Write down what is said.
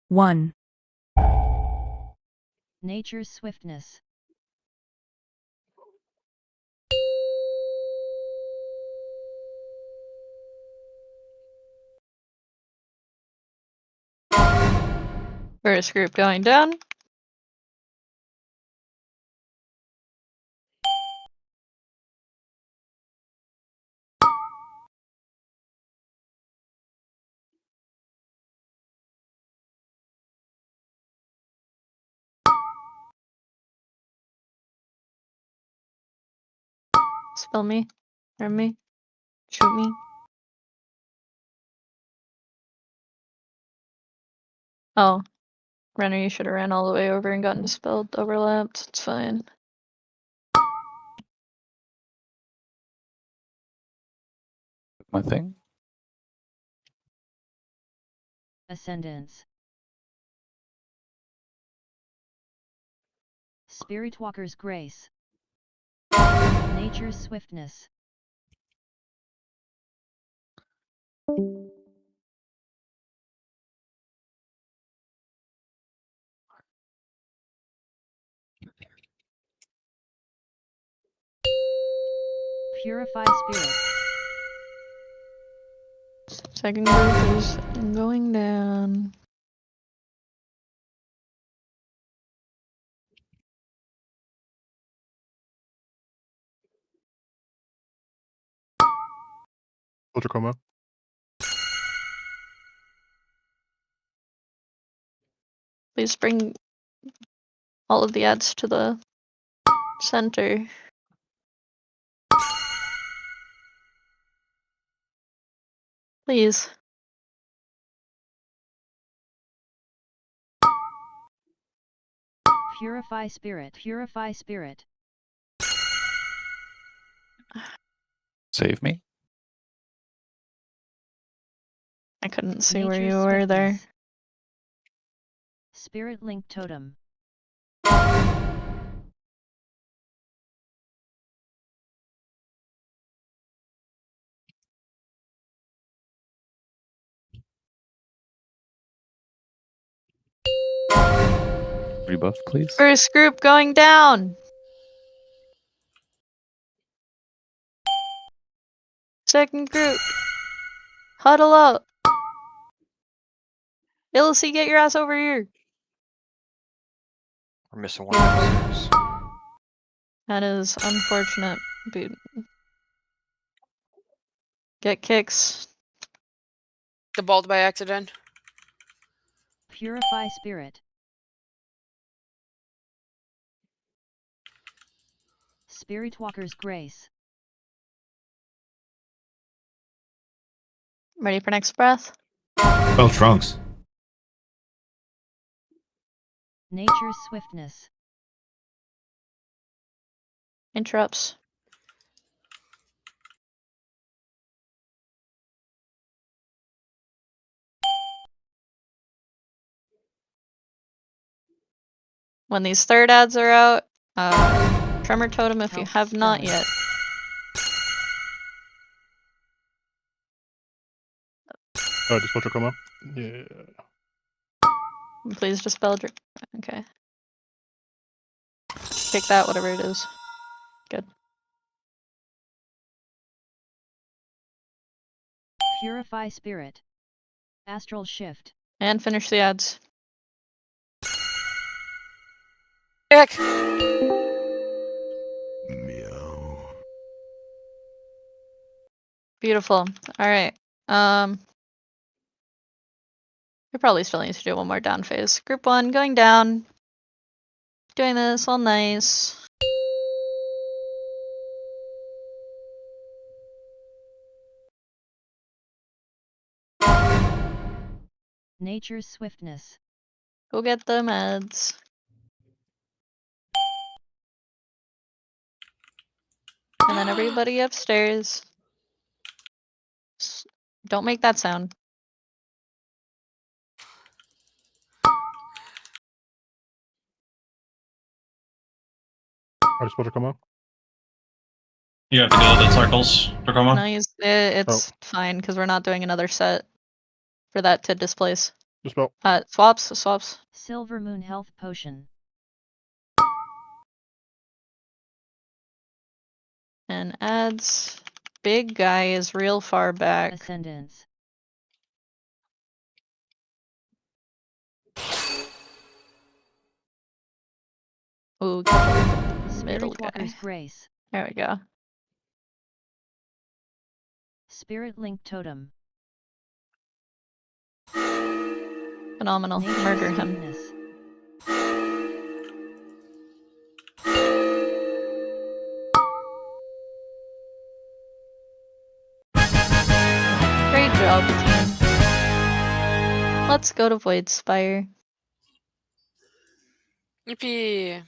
1. Nature's swiftness. First group going down. Spell me. Harm me. Shoot me. Oh. Renner, you should have ran all the way over and gotten dispelled. Overlapped. It's fine. My thing. Ascendance. Spiritwalker's grace. Nature's swiftness. Purify spirit. Second group is going down. Soldier coma. Please bring all of the ads to the center. Please. Purify spirit. Purify spirit. Save me. I couldn't see where Nature's you were there. swiftness. Spirit link totem. Rebuff, please. First group going down. Second group. Huddle up. Illicy, get your ass over here. We're missing one downstairs. That is unfortunate. Get kicks. The bald by accident. Purify spirit. Spiritwalker's grace. Ready for next breath? Spell trunks. Nature's swiftness. Interrupts. When these third ads are out, Tremor Totem if you Help have not spelling. yet. Just soldier coma. Yeah. Please dispel. Okay. Kick that, whatever it is. Good. Purify spirit. Astral shift. And finish the ads. Heck. Meow. Beautiful. Alright. We probably still need to do one more down phase. Group 1 going down. Doing this all nice. Nature's swiftness. Go get the meds. And then everybody upstairs. Don't make that sound. Just soldier coma. You have to go to the circles, Tacoma. Nice. It's fine because we're not doing another set for that to displace. Dispel. Swaps. Silver Moon Health Potion. And adds. Big guy is real far back. Ascendance. Ooh, middle guy. Spiritwalker's Grace. There we go. Spirit Link Totem. Phenomenal. Nature's Murder him. Sweetness. Great job, team. Let's go to Void Spire. Yippee.